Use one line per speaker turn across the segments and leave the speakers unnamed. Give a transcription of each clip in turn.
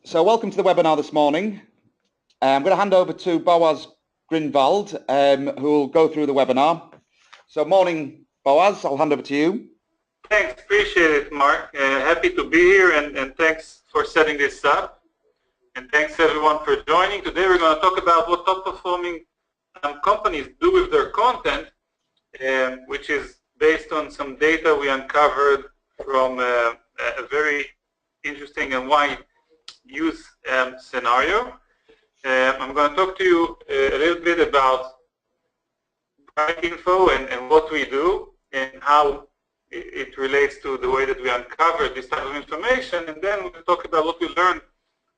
So welcome to the webinar this morning. I'm going to hand over to Boaz Grinvald, who will go through the webinar. So morning, Boaz, I'll hand over to you.
Thanks, appreciate it, Mark. Happy to be here, and thanks for setting this up. And thanks everyone for joining. Today we're going to talk about what top performing companies do with their content, which is based on some data we uncovered from a very interesting and wide use scenario. I'm going to talk to you a little bit about BrightInfo and what we do and how it relates to the way that we uncover this type of information, and then we'll talk about what we learned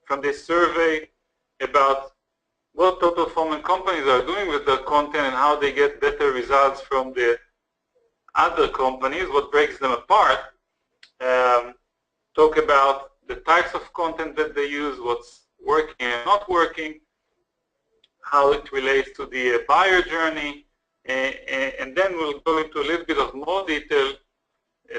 from this survey about what top performing companies are doing with their content and how they get better results from the other companies, what breaks them apart. Talk about the types of content that they use, what's working and not working, how it relates to the buyer journey, and then we'll go into a little bit of more detail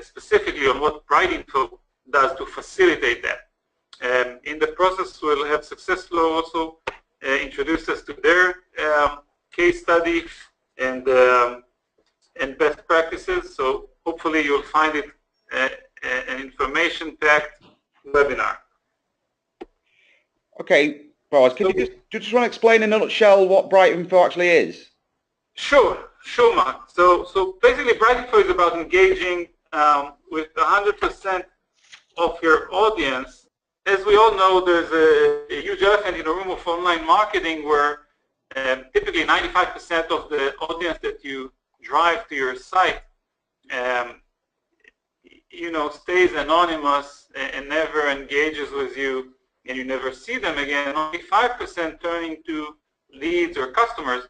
specifically on what BrightInfo does to facilitate that. In the process, we'll have SuccessFlow also introduce us to their case study and best practices. So hopefully you'll find it an information-packed webinar.
Okay, Boaz, can you just want to explain in a nutshell what BrightInfo actually is? Sure,
Mark. So basically, BrightInfo is about engaging with 100% of your audience. As we all know, there's a huge elephant in the room of online marketing where typically 95% of the audience that you drive to your site stays anonymous and never engages with you, and you never see them again. Only 5% turn into leads or customers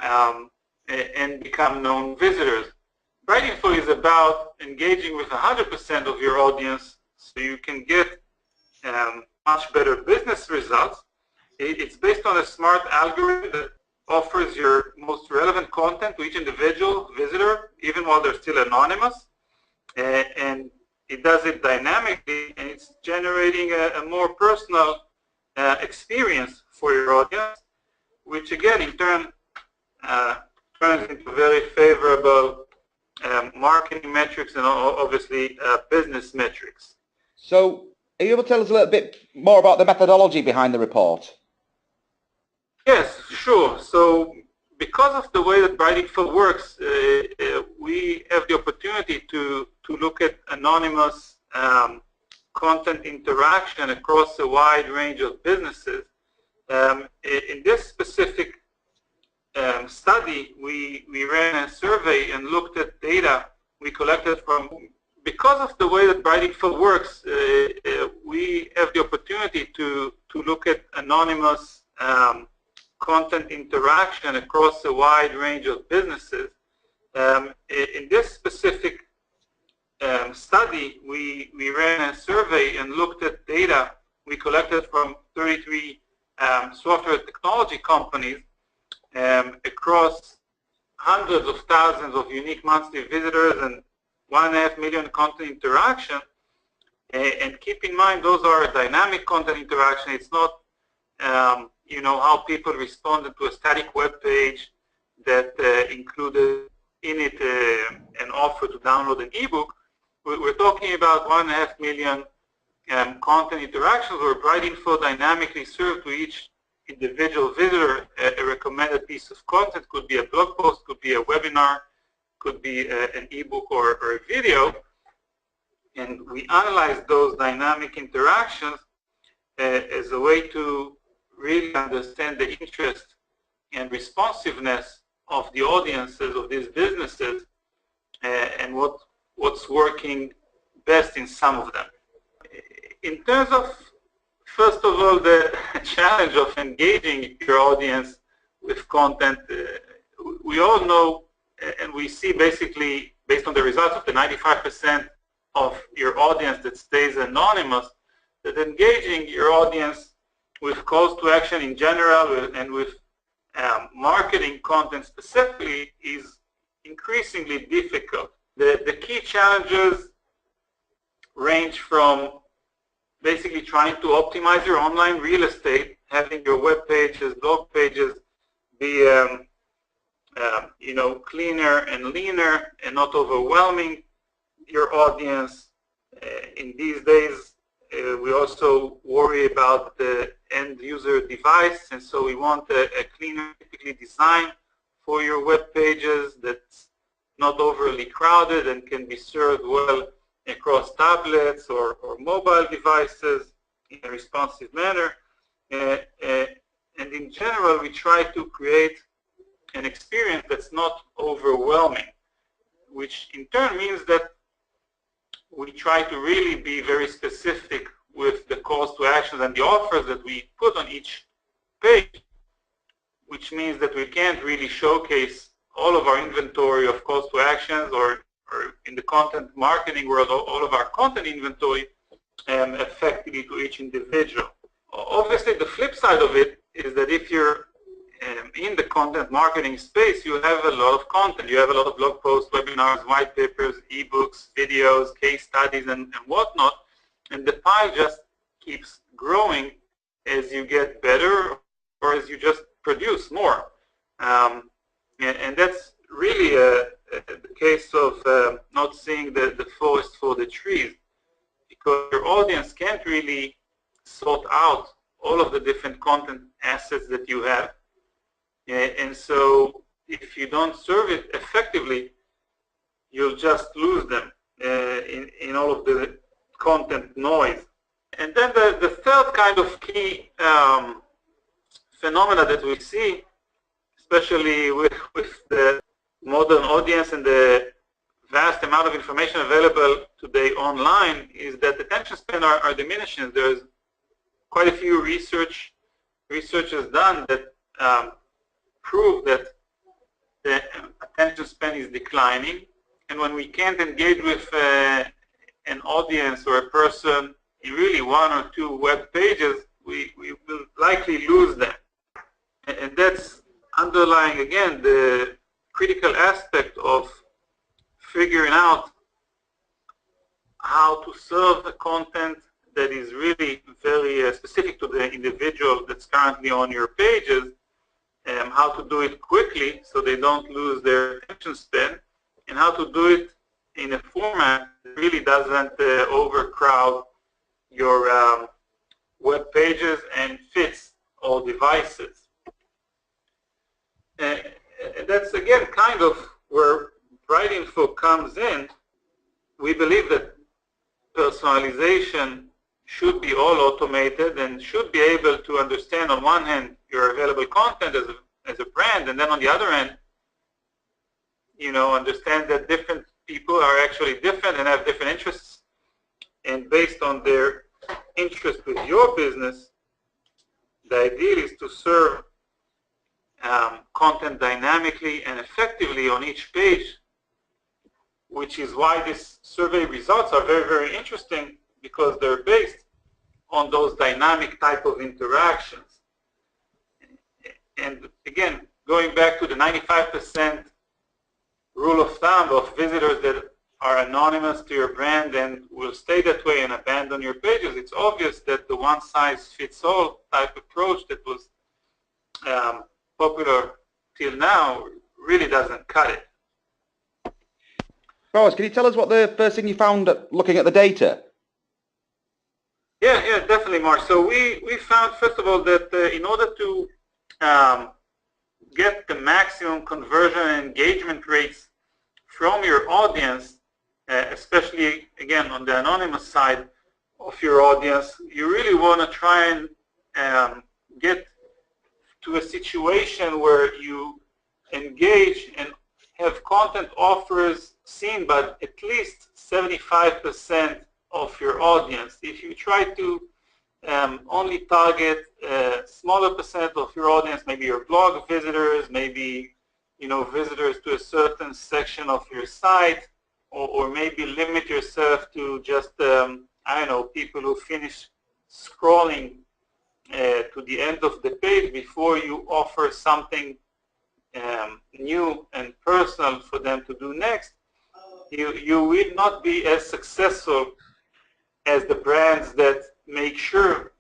and become known visitors. BrightInfo is about engaging with 100% of your audience so you can get much better business results. It's based on a smart algorithm that offers your most relevant content to each individual visitor, even while they're still anonymous. And it does it dynamically, and it's generating a more personal experience for your audience, which again, in turn, turns into very favorable marketing metrics and obviously business metrics.
So are you able to tell us a little bit more about the methodology behind the report?
Yes, sure. So because of the way that BrightInfo works, we have the opportunity to look at anonymous content interaction across a wide range of businesses. In this specific study, we ran a survey and looked at data we collected from. Because of the way that BrightInfo works, we have the opportunity to look at anonymous content interaction across a wide range of businesses. In this specific study, we ran a survey and looked at data we collected from 33 software technology companies across hundreds of thousands of unique monthly visitors and 1.5 million content interaction. And keep in mind, those are dynamic content interaction. It's not how people responded to a static web page that included in it an offer to download an ebook. We're talking about 1.5 million content interactions where BrightInfo dynamically served to each individual visitor a recommended piece of content. Could be a blog post, could be a webinar, could be an ebook or a video. And we analyze those dynamic interactions as a way to really understand the interest and responsiveness of the audiences of these businesses and what's working best in some of them. In terms of, first of all, the challenge of engaging your audience with content, we all know and we see basically based on the results of the 95% of your audience that stays anonymous, that engaging your audience with calls to action in general and with marketing content specifically is increasingly difficult. The key challenges range from basically trying to optimize your online real estate, having your web pages, blog pages be cleaner and leaner and not overwhelming your audience. In these days, we also worry about the end user device, and so we want a cleaner, typically design for your web pages that's not overly crowded and can be served well across tablets or mobile devices in a responsive manner. And in general, we try to create an experience that's not overwhelming, which in turn means that we try to really be very specific with the calls to actions and the offers that we put on each page, which means that we can't really showcase all of our inventory of calls to actions, or in the content marketing world, all of our content inventory effectively to each individual. Obviously, the flip side of it is that if you're in the content marketing space, you have a lot of content. You have a lot of blog posts, webinars, white papers, ebooks, videos, case studies, and whatnot. And the pie just keeps growing as you get better or as you just produce more. And that's really the case of not seeing the forest for the trees, because your audience can't really sort out all of the different content assets that you have. And so if you don't serve it effectively, you'll just lose them in all of the content noise. And then the third kind of key phenomena that we see, especially with the modern audience and the vast amount of information available today online, is that attention span are diminishing. There's quite a few researchers done that prove that the attention span is declining, and when we can't engage with an audience or a person in really one or two web pages, we will likely lose them. And that's underlying, again, the critical aspect of figuring out how to serve the content that is really very specific to the individual that's currently on your pages, how to do it quickly so they don't lose their attention span, and how to do it in a format that really doesn't overcrowd your web pages and fits all devices. And that's, again, kind of where BrightInfo comes in. We believe that personalization should be all automated and should be able to understand, on one hand, your available content as a brand, and then on the other hand, understand that different people are actually different and have different interests, and based on their interest with your business, the idea is to serve content dynamically and effectively on each page, which is why these survey results are very, very interesting, because they're based on those dynamic type of interactions. And again, going back to the 95% rule of thumb of visitors that are anonymous to your brand and will stay that way and abandon your pages, it's obvious that the one-size-fits-all type approach that was popular till now really doesn't cut it.
Boaz, can you tell us what the first thing you found looking at the data?
Yeah, definitely, Mark. So we found, first of all, that in order to get the maximum conversion and engagement rates from your audience, especially, again, on the anonymous side of your audience, you really want to try and get to a situation where you engage and have content offers seen by at least 75% of your audience. If you try to only target a smaller percent of your audience, maybe your blog visitors, maybe visitors to a certain section of your site, or maybe limit yourself to just I don't know, people who finish scrolling to the end of the page before you offer something new and personal for them to do next, you will not be as successful as the brands that make sure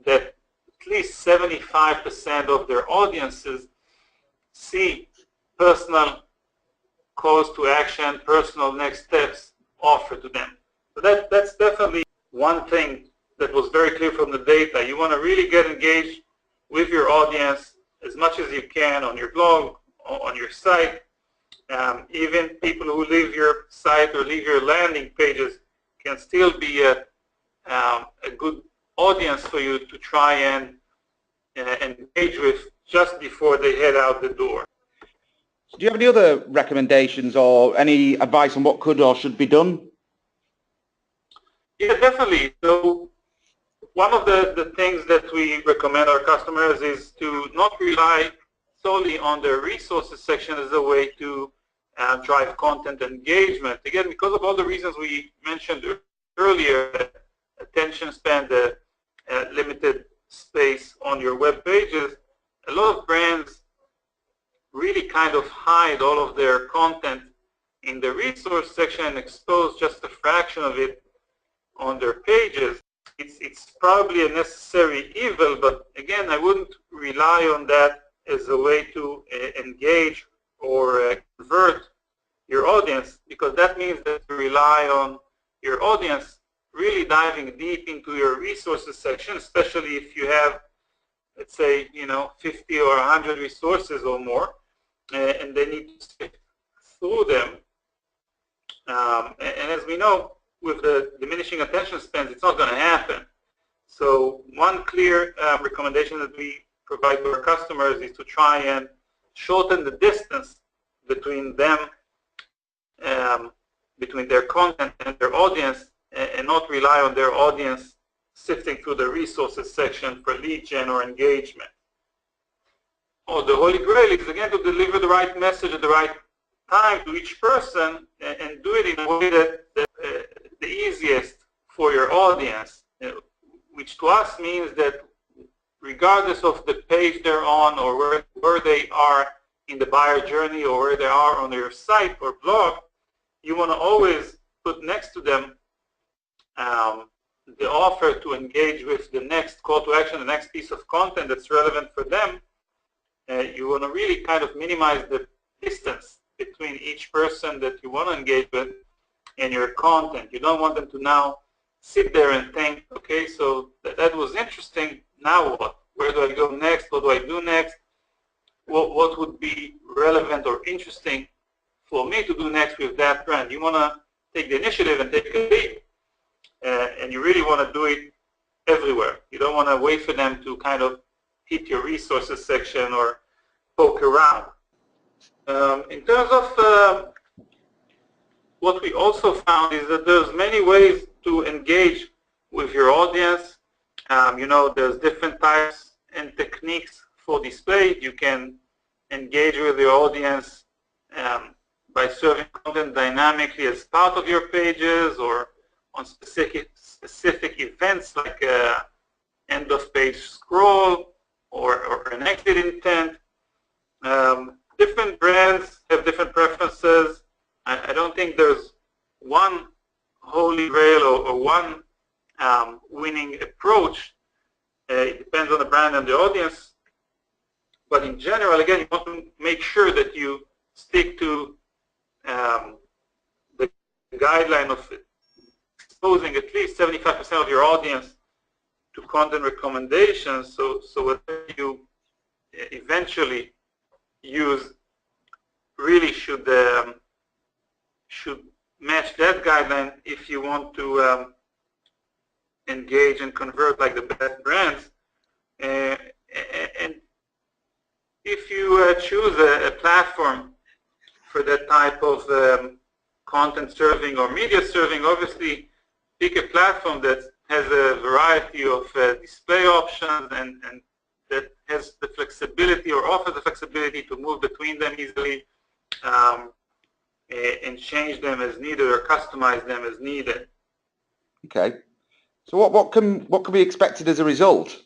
that at least 75% of their audiences see personal calls to action, personal next steps offered to them. So that's definitely one thing that was very clear from the data. You want to really get engaged with your audience as much as you can on your blog, on your site. Even people who leave your site or leave your landing pages can still be a good audience for you to try and engage with just before they head out the door.
Do you have any other recommendations or any advice on what could or should be done?
Yeah, definitely. So one of the things that we recommend our customers is to not rely solely on the resources section as a way to drive content engagement. Again, because of all the reasons we mentioned earlier, attention span, the limited space on your web pages, a lot of brands really kind of hide all of their content in the resource section and expose just a fraction of it on their pages. It's probably a necessary evil, but again, I wouldn't rely on that as a way to engage or convert your audience, because that means that you rely on your audience really diving deep into your resources section, especially if you have, let's say, 50 or 100 resources or more, and they need to sift through them. And as we know, with the diminishing attention spans, it's not going to happen. So one clear recommendation that we provide to our customers is to try and shorten the distance between them, between their content and their audience, and not rely on their audience sifting through the resources section for lead gen or engagement. Or the holy grail is, again, to deliver the right message at the right time to each person, and do it in a way that the easiest for your audience, which to us means that regardless of the page they're on or where they are in the buyer journey or where they are on your site or blog, you want to always put next to them the offer to engage with the next call to action, the next piece of content that's relevant for them. You want to really kind of minimize the distance between each person that you want to engage with and your content. You don't want them to now sit there and think, okay, so that was interesting, now what? Where do I go next? What do I do next? What would be relevant or interesting for me to do next with that brand? You want to take the initiative and take a lead. And you really want to do it everywhere. You don't want to wait for them to kind of hit your resources section or poke around. In terms of what we also found is that there's many ways to engage with your audience. There's different types and techniques for display. You can engage with your audience by serving content dynamically as part of your pages or on specific events like end of page scroll or an exit intent. Different brands have different preferences. I don't think there's one holy grail or one winning approach. It depends on the brand and the audience. But in general, again, you want to make sure that you stick to the guideline of exposing at least 75% of your audience to content recommendations. So whatever you eventually use really should match that guideline if you want to engage and convert like the best brands. And if you choose a platform for that type of content serving or media serving, obviously pick a platform that has a variety of display options and that has the flexibility or offers the flexibility to move between them easily and change them as needed or customize them as needed.
Okay. So what can be expected as a result?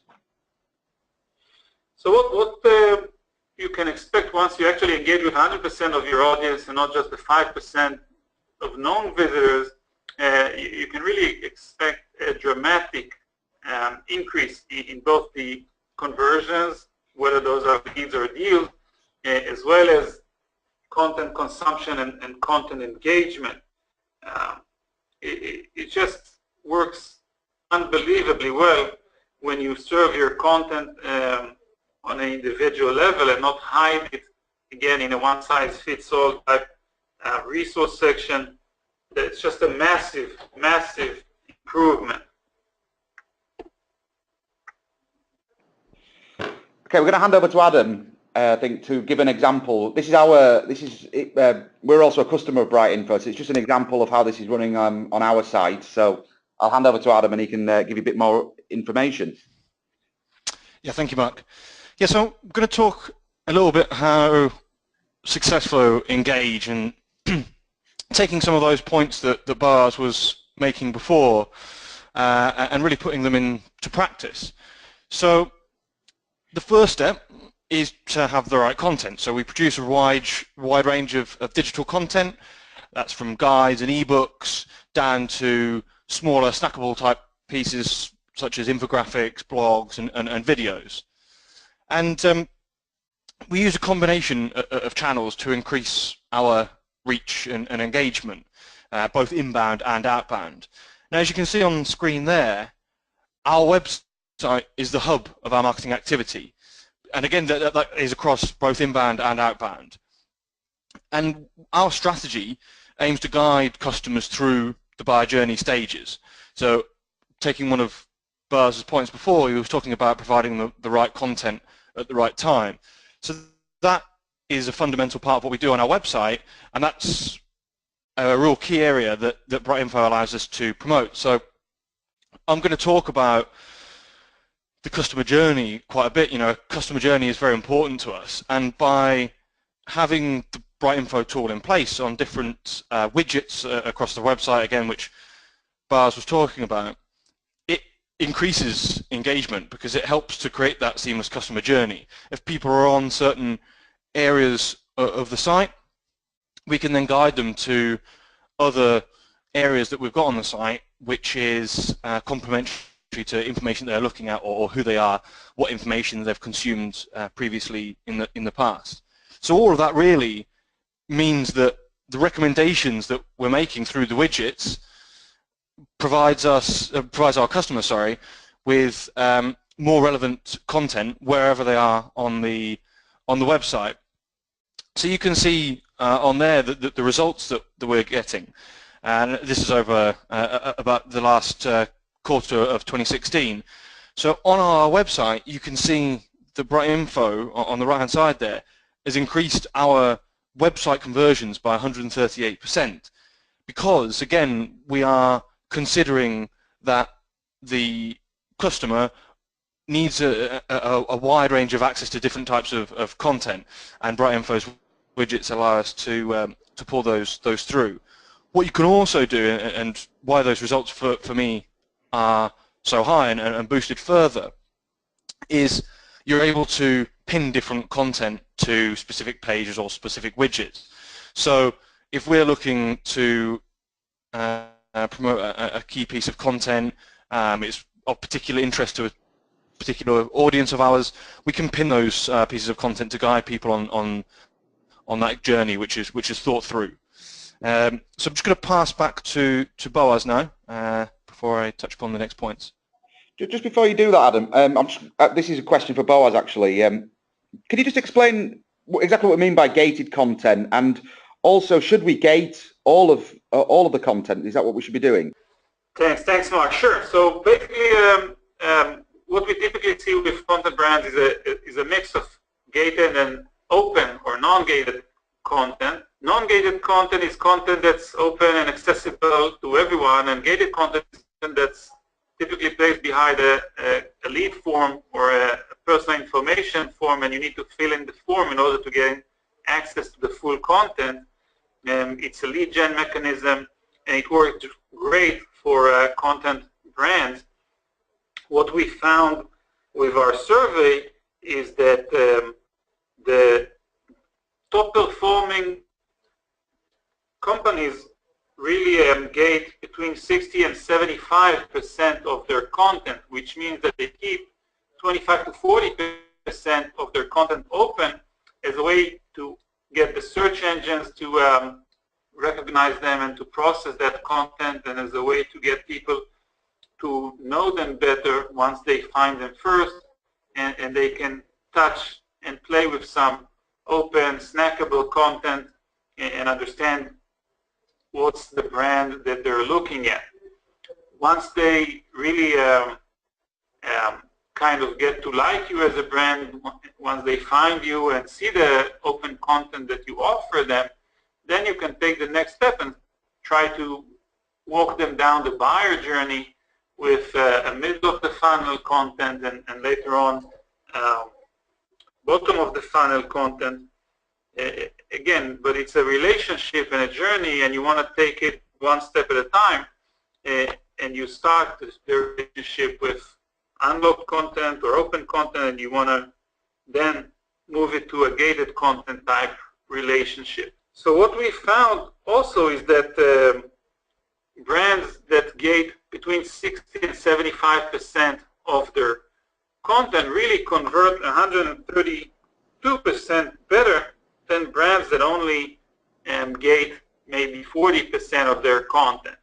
So
what you can expect once you actually engage with 100% of your audience and not just the 5% of known visitors, you can really expect a dramatic increase in both the conversions, whether those are leads or deals, as well as content consumption and content engagement. It just works unbelievably well when you serve your content on an individual level and not hide it again in a one-size-fits-all type resource section. It's just a massive, massive improvement.
Okay, we're going to hand over to Adam, I think, to give an example. We're also a customer of BrightInfo, so it's just an example of how this is running on our site. So I'll hand over to Adam and he can give you a bit more information.
Yeah, thank you, Mark. Yeah, so I'm going to talk a little bit how Successflow engage and taking some of those points that Boaz was making before and really putting them into practice. So the first step is to have the right content. So we produce a wide range of digital content. That's from guides and ebooks down to smaller snackable type pieces such as infographics, blogs, and videos. And we use a combination of channels to increase our reach and engagement, both inbound and outbound. Now, as you can see on the screen there, our website is the hub of our marketing activity. And again, that is across both inbound and outbound. And our strategy aims to guide customers through the buyer journey stages. So taking one of Boaz's points before, he was talking about providing the right content at the right time. So that is a fundamental part of what we do on our website, and that's a real key area that BrightInfo allows us to promote. So I'm going to talk about the customer journey quite a bit. You know, customer journey is very important to us, and by having the BrightInfo tool in place on different widgets across the website, again, which Boaz was talking about, it increases engagement because it helps to create that seamless customer journey. If people are on certain areas of the site, we can then guide them to other areas that we've got on the site, which is complementary to information they're looking at, or who they are, what information they've consumed previously in the past. So all of that really means that the recommendations that we're making through the widgets provides our customers, with more relevant content wherever they are on the website. So you can see on there that the results that we're getting, and this is over about the last quarter of 2016. So on our website, you can see the BrightInfo on the right-hand side there has increased our website conversions by 138%, because again, we are considering that the customer needs a wide range of access to different types of content, and BrightInfo's widgets allow us to pull those through. What you can also do, and why those results for me are so high and boosted further, is you're able to pin different content to specific pages or specific widgets. So if we're looking to promote a key piece of content, it's of particular interest to a particular audience of ours, we can pin those pieces of content to guide people on that journey, which is thought through. So I'm just going to pass back to Boaz now before I touch upon the next points.
Just before you do that, Adam, this is a question for Boaz actually. Can you just explain exactly what we mean by gated content, and also should we gate all of the content? Is that what we should be doing?
Thanks, Mark. Sure. So basically, what we typically see with content brands is a mix of gated and open or non-gated content. Non-gated content is content that's open and accessible to everyone, and gated content is content that's typically placed behind a lead form or a personal information form, and you need to fill in the form in order to gain access to the full content. It's a lead gen mechanism, and it works great for content brands. What we found with our survey is that the top performing companies really gate between 60 and 75% of their content, which means that they keep 25 to 40% of their content open as a way to get the search engines to recognize them and to process that content, and as a way to get people to know them better once they find them first, and they can touch and play with some open, snackable content and understand what's the brand that they're looking at. Once they really kind of get to like you as a brand, once they find you and see the open content that you offer them, then you can take the next step and try to walk them down the buyer journey with a middle of the funnel content and later on bottom of the funnel content. Again, but it's a relationship and a journey, and you want to take it one step at a time, and you start the relationship with unlocked content or open content, and you want to then move it to a gated content type relationship. So what we found also is that brands that gate between 60 and 75% of their content really convert 132% better than brands that only gate maybe 40% of their content.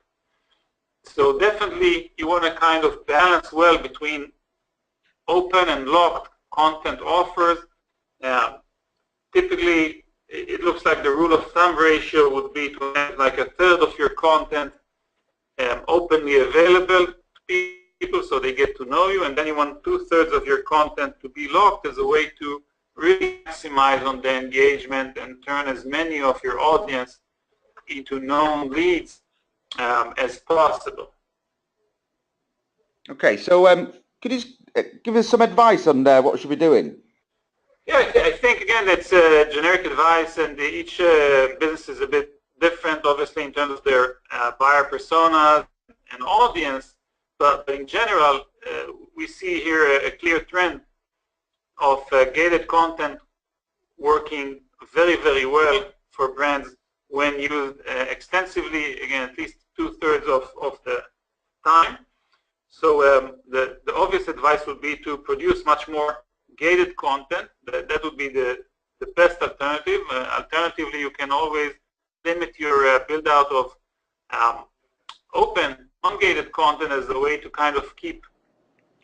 So definitely you want to kind of balance well between open and locked content offers. Typically it looks like the rule of thumb ratio would be to have like a third of your content openly available to people so they get to know you, and then you want 2/3 of your content to be locked as a way to really maximize on the engagement and turn as many of your audience into known leads as possible.
Okay, so could you give us some advice on what we should be doing?
Yeah, I think again that's generic advice, and each business is a bit different, obviously, in terms of their buyer persona and audience. But in general, we see here a clear trend of gated content working very, very well for brands when used extensively, again, at least 2/3 of the time. So the obvious advice would be to produce much more gated content. That would be the best alternative. Alternatively, you can always limit your build out of open, ungated content as a way to kind of keep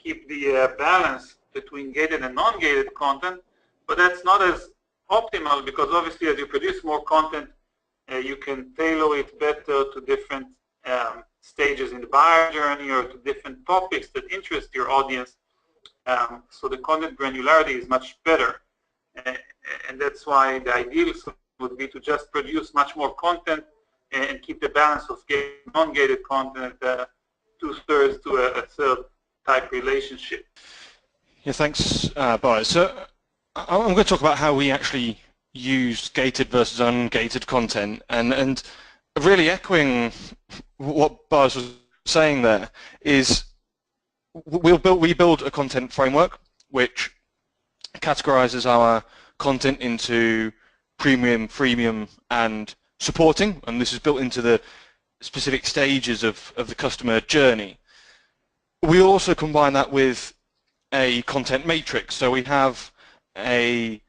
the balance between gated and non-gated content, but that's not as optimal, because obviously as you produce more content, you can tailor it better to different stages in the buyer journey or to different topics that interest your audience. So the content granularity is much better, and that's why the ideal would be to just produce much more content and keep the balance of gated and non-gated content 2/3 to a third type relationship.
Yeah, thanks, Boaz. So I'm going to talk about how we actually use gated versus ungated content, and really echoing what Boaz was saying there is we build a content framework which categorizes our content into premium, freemium, and supporting, and this is built into the specific stages of the customer journey. We also combine that with a content matrix, so we have a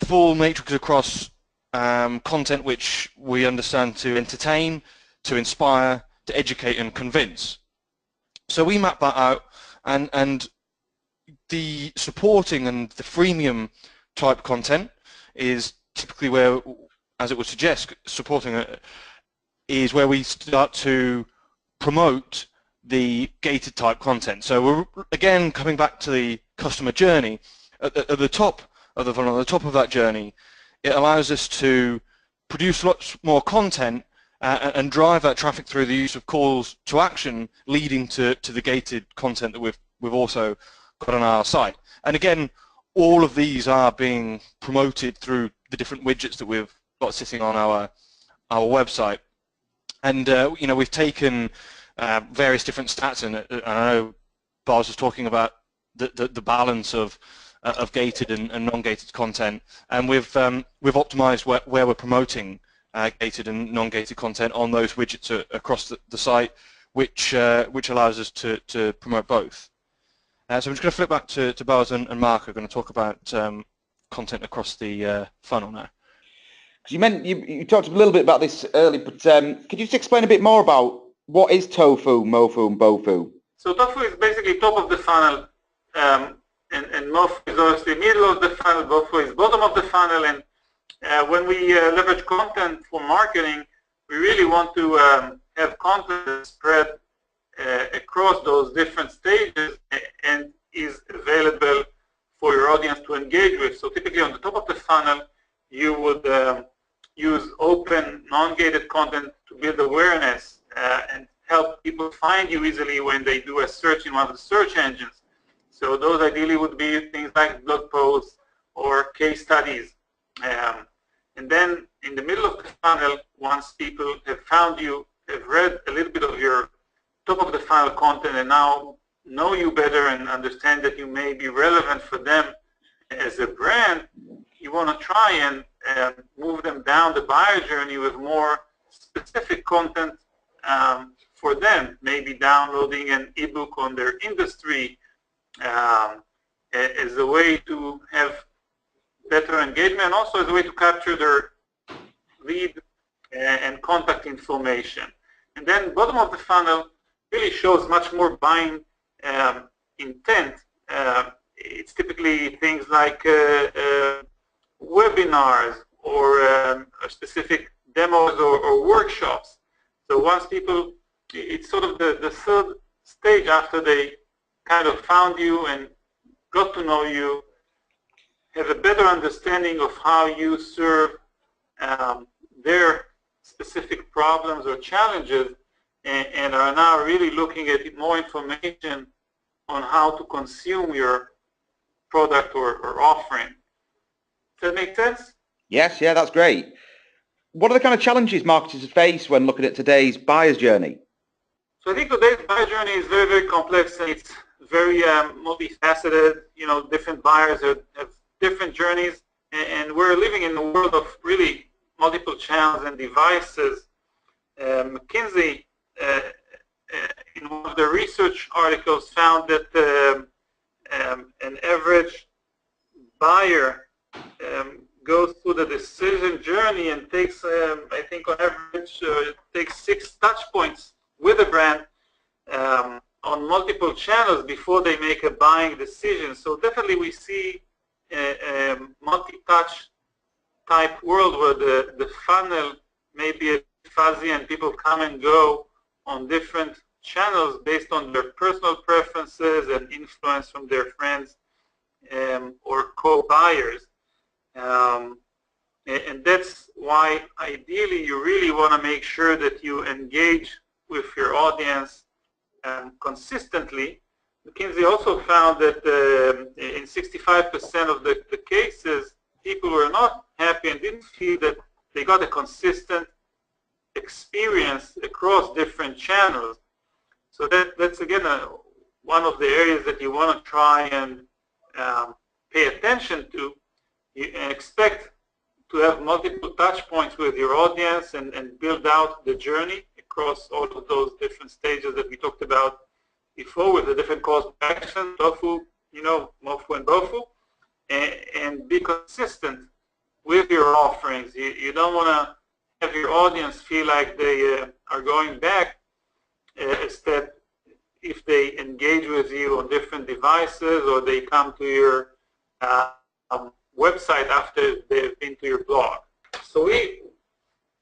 full matrix across content which we understand to entertain, to inspire, to educate and convince. So we map that out, and the supporting and the freemium type content is typically where, as it would suggest, supporting is where we start to promote the gated type content. So we're again coming back to the customer journey. At the top of the funnel, at the top of that journey, it allows us to produce lots more content and drive that traffic through the use of calls to action, leading to the gated content that we've also got on our site. And again, all of these are being promoted through the different widgets that we've got sitting on our website. And you know, we've taken various different stats, and I know Boaz was talking about the balance of gated and non-gated content, and we've optimized where we're promoting gated and non-gated content on those widgets across the site, which allows us to promote both. So I'm just going to flip back to Boaz and Mark, who are going to talk about content across the funnel now.
You talked a little bit about this earlier, but could you just explain a bit more about what is tofu, mofu, and bofu?
So tofu is basically top of the funnel, and mofu is obviously middle of the funnel, bofu is bottom of the funnel, and when we leverage content for marketing, we really want to have content spread across those different stages and is available for your audience to engage with. So typically on the top of the funnel, you would use open, non-gated content to build awareness and help people find you easily when they do a search in one of the search engines. So those ideally would be things like blog posts or case studies. And then in the middle of the funnel, once people have found you, have read a little bit of your top of the funnel content and now know you better and understand that you may be relevant for them as a brand, you want to try and move them down the buyer journey with more specific content for them, maybe downloading an ebook on their industry as a way to have better engagement, and also as a way to capture their lead and contact information. And then bottom of the funnel really shows much more buying intent. It's typically things like webinars or specific demos or workshops. So once people, it's sort of the third stage after they kind of found you and got to know you, have a better understanding of how you serve their specific problems or challenges, and are now really looking at more information on how to consume your product or offering. Does that make sense?
Yes, yeah, that's great. What are the kind of challenges marketers face when looking at today's buyer's journey?
So I think today's buyer journey is very, very complex, and it's very multifaceted. You know, different buyers have different journeys, and we're living in a world of really multiple channels and devices. McKinsey, in one of the research articles, found that an average buyer goes through the decision journey and takes, I think on average, takes 6 touch points with a brand on multiple channels before they make a buying decision. So definitely we see a multi-touch type world where the funnel may be a fuzzy and people come and go on different channels based on their personal preferences and influence from their friends or co-buyers. And that's why ideally you really want to make sure that you engage with your audience consistently. McKinsey also found that in 65% of the cases, people were not happy and didn't feel that they got a consistent experience across different channels. So that's again one of the areas that you want to try and pay attention to. You expect to have multiple touch points with your audience and build out the journey across all of those different stages that we talked about before with the different calls to action, tofu, you know, mofu and bofu, and be consistent with your offerings. You don't want to have your audience feel like they are going back instead if they engage with you on different devices or they come to your website after they've been to your blog. So we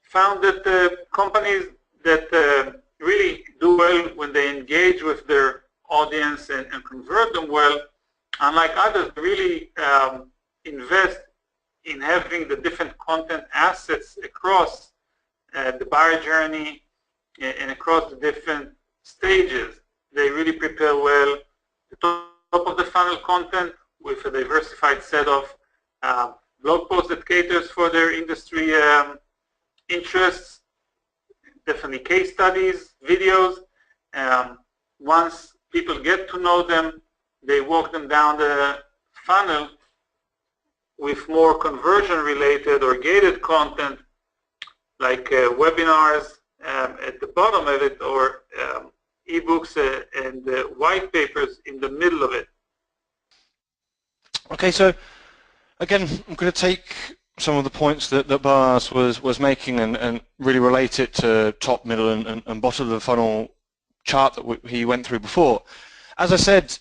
found that companies that really do well when they engage with their audience and convert them well, unlike others, really invest in having the different content assets across the buyer journey and across the different stages. They really prepare well the top of the funnel content with a diversified set of blog posts that caters for their industry interests, definitely case studies, videos. Once people get to know them, they walk them down the funnel with more conversion-related or gated content like webinars at the bottom of it, or ebooks and white papers in the middle of it.
Okay, so again, I'm going to take some of the points that Boaz was making and really relate it to top, middle, and bottom of the funnel chart that he went through before. As I said,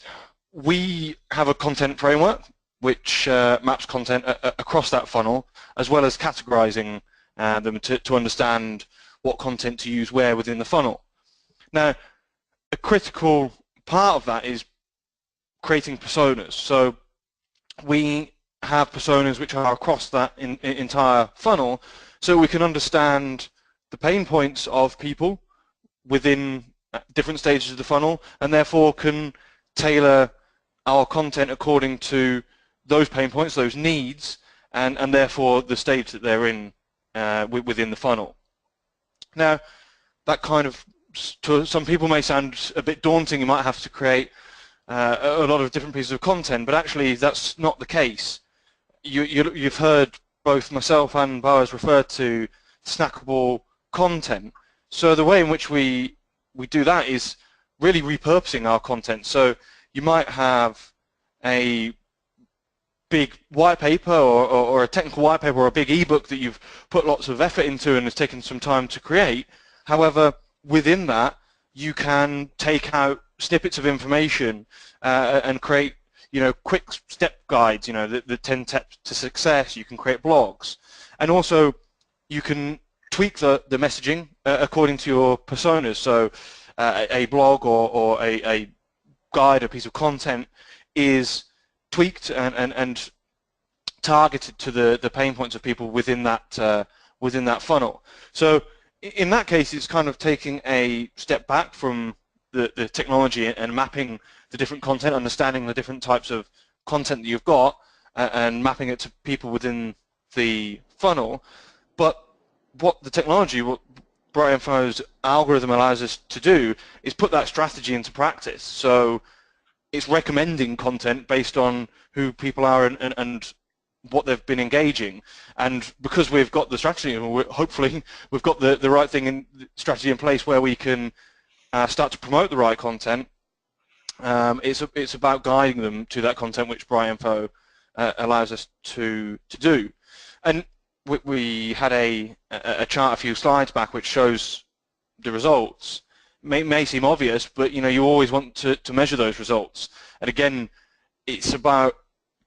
we have a content framework which maps content across that funnel, as well as categorizing them to understand what content to use where within the funnel. Now, a critical part of that is creating personas. So we have personas which are across that entire funnel, so we can understand the pain points of people within different stages of the funnel, and therefore can tailor our content according to those pain points, those needs, and therefore the stage that they're in within the funnel. Now, that kind of, to some people, may sound a bit daunting. You might have to create a lot of different pieces of content, but actually that's not the case. You've heard both myself and Boaz refer to snackable content. So the way in which we do that is really repurposing our content. So you might have a big white paper or a technical white paper or a big ebook that you've put lots of effort into and has taken some time to create. However, within that, you can take out snippets of information and create, quick step guides, the 10 steps to success. You can create blogs, and also you can tweak the messaging according to your personas. So a blog or a guide, a piece of content is tweaked and targeted to the pain points of people within that funnel. So in that case, it's kind of taking a step back from the technology and mapping the different content, understanding the different types of content that you've got, and mapping it to people within the funnel. But what the technology, what BrightInfo's algorithm allows us to do, is put that strategy into practice. So it's recommending content based on who people are and what they've been engaging. And because we've got the strategy, hopefully we've got the right strategy in place where we can start to promote the right content. It's about guiding them to that content which BrightInfo allows us to do. And we had a chart a few slides back which shows the results. May seem obvious, but you always want to measure those results. And again, it's about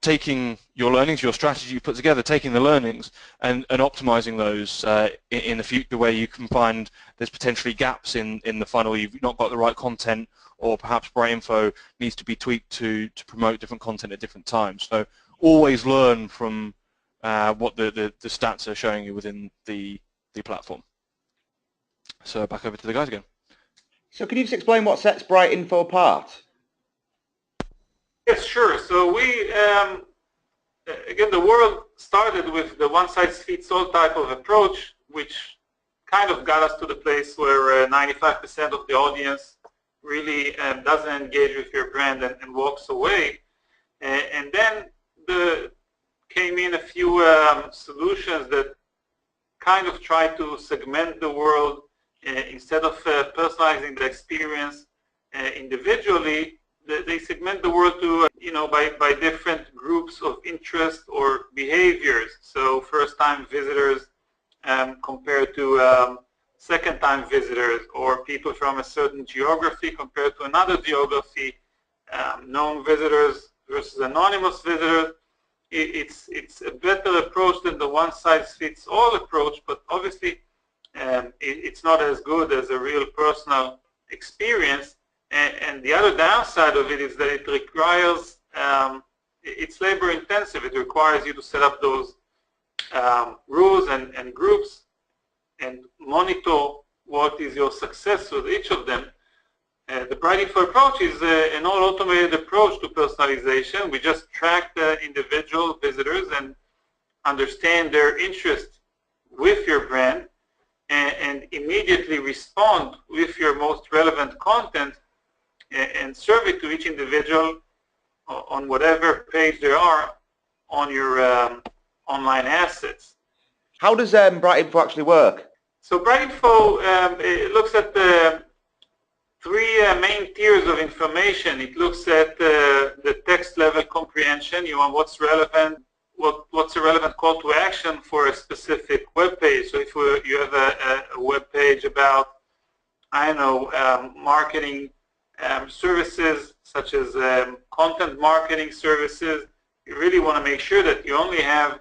taking your learnings, your strategy you put together, taking the learnings and optimizing those in the future, where you can find there's potentially gaps in the funnel. You've not got the right content, or perhaps BrightInfo needs to be tweaked to promote different content at different times. So always learn from what the stats are showing you within the platform. So back over to the guys again.
So can you just explain what sets BrightInfo apart?
Yes, sure. So we, again, the world started with the one-size-fits-all type of approach, which kind of got us to the place where 95% of the audience really doesn't engage with your brand and walks away. And then came in a few solutions that kind of try to segment the world. Instead of personalizing the experience individually, they segment the world to, by different groups of interest or behaviors. So first-time visitors compared to second-time visitors, or people from a certain geography compared to another geography, known visitors versus anonymous visitors. It's a better approach than the one-size-fits-all approach, but obviously it's not as good as a real personal experience. And the other downside of it is that it requires, it's labor intensive. It requires you to set up those rules and groups and monitor what is your success with each of them. The BrightInfo approach is an all-automated approach to personalization. We just track the individual visitors and understand their interest with your brand, and immediately respond with your most relevant content and serve it to each individual on whatever page there are on your online assets.
How does BrightInfo actually work?
So BrightInfo it looks at the three main tiers of information. It looks at the text level comprehension. You want what's relevant, what's a relevant call to action for a specific web page. So if you have a web page about, I don't know, marketing services such as content marketing services, you really want to make sure that you only have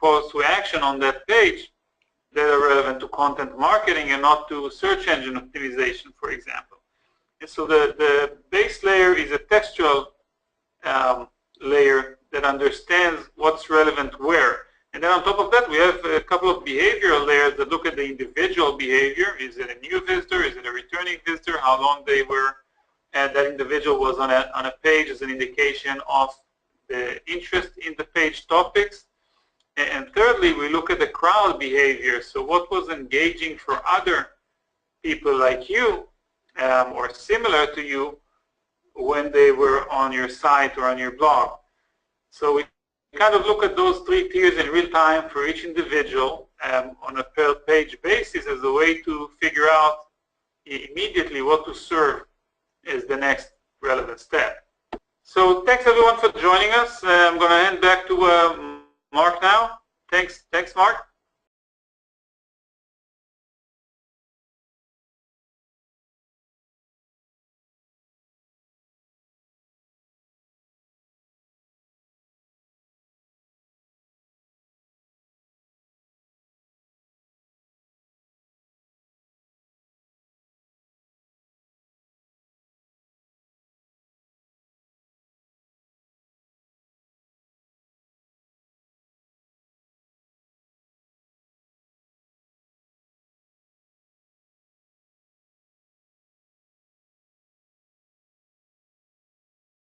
calls to action on that page that are relevant to content marketing and not to search engine optimization, for example. And so the base layer is a textual layer that understands what's relevant where. And then on top of that, we have a couple of behavioral layers that look at the individual behavior. Is it a new visitor? Is it a returning visitor? How long they were, and that individual was on a page as an indication of the interest in the page topics. And thirdly, we look at the crowd behavior. So what was engaging for other people like you or similar to you when they were on your site or on your blog. So we kind of look at those three tiers in real time for each individual on a per page basis as a way to figure out immediately what to serve as the next relevant step. So thanks everyone for joining us. I'm going to hand back to Mark now. Thanks, Mark.